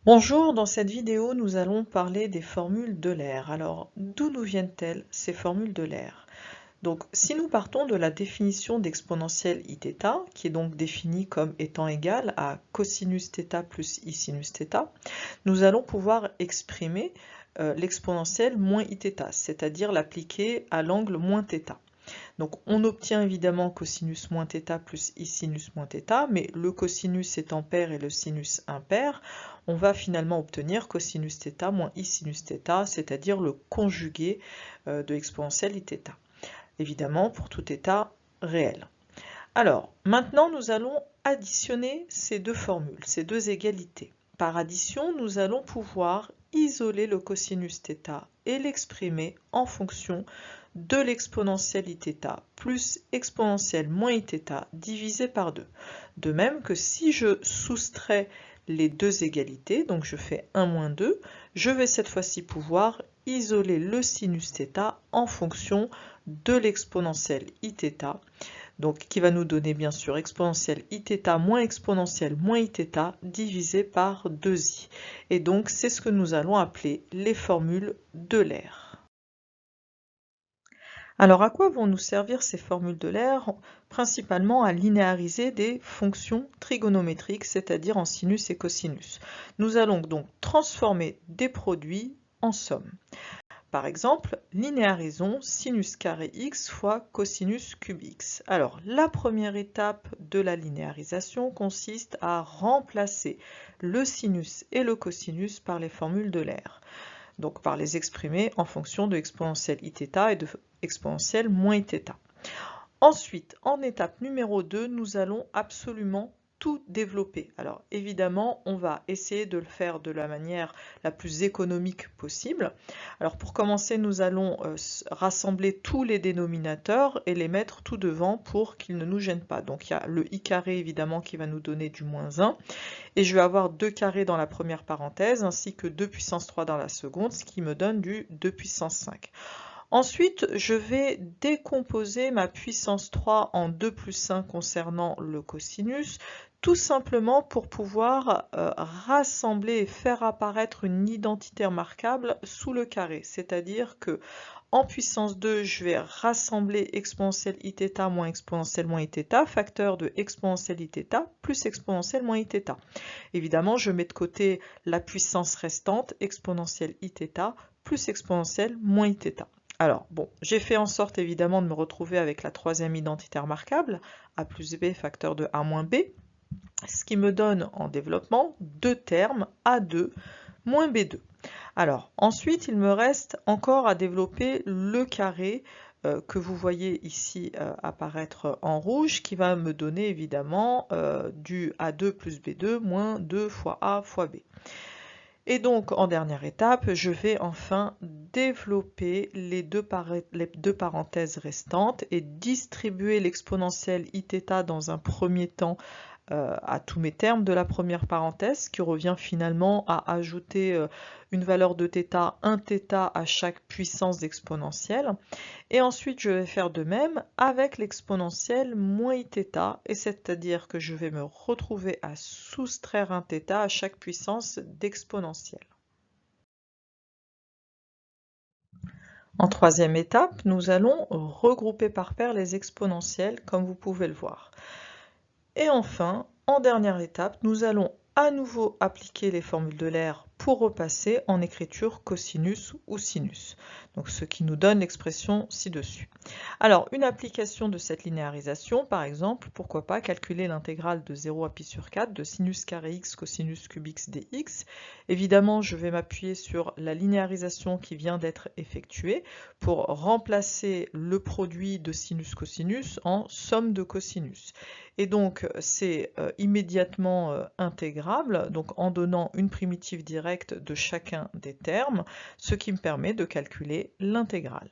Bonjour, dans cette vidéo, nous allons parler des formules d'Euler. Alors, d'où nous viennent-elles ces formules d'Euler? Donc, si nous partons de la définition d'exponentielle iθ, qui est donc définie comme étant égale à cosinus θ plus i sinus θ, nous allons pouvoir exprimer l'exponentielle moins iθ, c'est-à-dire l'appliquer à l'angle moins θ. Donc on obtient évidemment cosinus moins θ plus i sinus moins θ, mais le cosinus étant pair et le sinus impair, on va finalement obtenir cosinus θ moins i sinus θ, c'est-à-dire le conjugué de l'exponentielle iθ. Évidemment pour tout état réel. Alors, maintenant nous allons additionner ces deux formules, ces deux égalités. Par addition, nous allons pouvoir isoler le cosinus θ et l'exprimer en fonction de l'exponentielle iθ plus exponentielle moins iθ divisé par 2. De même que si je soustrais les deux égalités, donc je fais 1 moins 2, je vais cette fois-ci pouvoir isoler le sinus θ en fonction de l'exponentielle iθ, donc qui va nous donner bien sûr exponentielle iθ moins iθ divisé par 2i. Et donc c'est ce que nous allons appeler les formules d'Euler. Alors à quoi vont nous servir ces formules d'Euler? Principalement à linéariser des fonctions trigonométriques, c'est-à-dire en sinus et cosinus. Nous allons donc transformer des produits en sommes. Par exemple, linéarisons sinus carré x fois cosinus cube x. Alors, la première étape de la linéarisation consiste à remplacer le sinus et le cosinus par les formules d'Euler. Donc par les exprimer en fonction de exponentielle iθ et de exponentielle moins iθ. Ensuite, en étape numéro 2, nous allons absolument tout développer. Alors évidemment, on va essayer de le faire de la manière la plus économique possible. Alors pour commencer, nous allons rassembler tous les dénominateurs et les mettre tout devant pour qu'ils ne nous gênent pas. Donc il y a le i carré évidemment qui va nous donner du moins 1. Et je vais avoir 2 carrés dans la première parenthèse ainsi que 2 puissance 3 dans la seconde, ce qui me donne du 2 puissance 5. Ensuite, je vais décomposer ma puissance 3 en 2 plus 1 concernant le cosinus, tout simplement pour pouvoir rassembler et faire apparaître une identité remarquable sous le carré. C'est-à-dire que en puissance 2, je vais rassembler exponentielle iθ moins exponentielle moins iθ, facteur de exponentielle iθ plus exponentielle moins iθ. Évidemment, je mets de côté la puissance restante, exponentielle iθ plus exponentielle moins iθ. Alors, bon, j'ai fait en sorte évidemment de me retrouver avec la troisième identité remarquable, a plus b facteur de a moins b, ce qui me donne en développement deux termes, a2 moins b2. Alors, ensuite, il me reste encore à développer le carré que vous voyez ici apparaître en rouge, qui va me donner évidemment du a2 plus b2 moins 2 fois a fois b. Et donc, en dernière étape, je vais enfin développer les deux parenthèses restantes et distribuer l'exponentielle iθ dans un premier temps à tous mes termes de la première parenthèse, qui revient finalement à ajouter une valeur de θ, 1 θ à chaque puissance d'exponentielle. Et ensuite, je vais faire de même avec l'exponentielle moins iθ, et c'est-à-dire que je vais me retrouver à soustraire 1 θ à chaque puissance d'exponentielle. En troisième étape, nous allons regrouper par paire les exponentielles, comme vous pouvez le voir. Et enfin, en dernière étape, nous allons à nouveau appliquer les formules d'Euler pour repasser en écriture cosinus ou sinus, donc ce qui nous donne l'expression ci-dessus. Alors, une application de cette linéarisation, par exemple, pourquoi pas calculer l'intégrale de 0 à pi sur 4 de sinus carré x cosinus cube x dx. Évidemment, je vais m'appuyer sur la linéarisation qui vient d'être effectuée pour remplacer le produit de sinus-cosinus en somme de cosinus. Et donc, c'est immédiatement intégrable, donc en donnant une primitive directe de chacun des termes, ce qui me permet de calculer l'intégrale.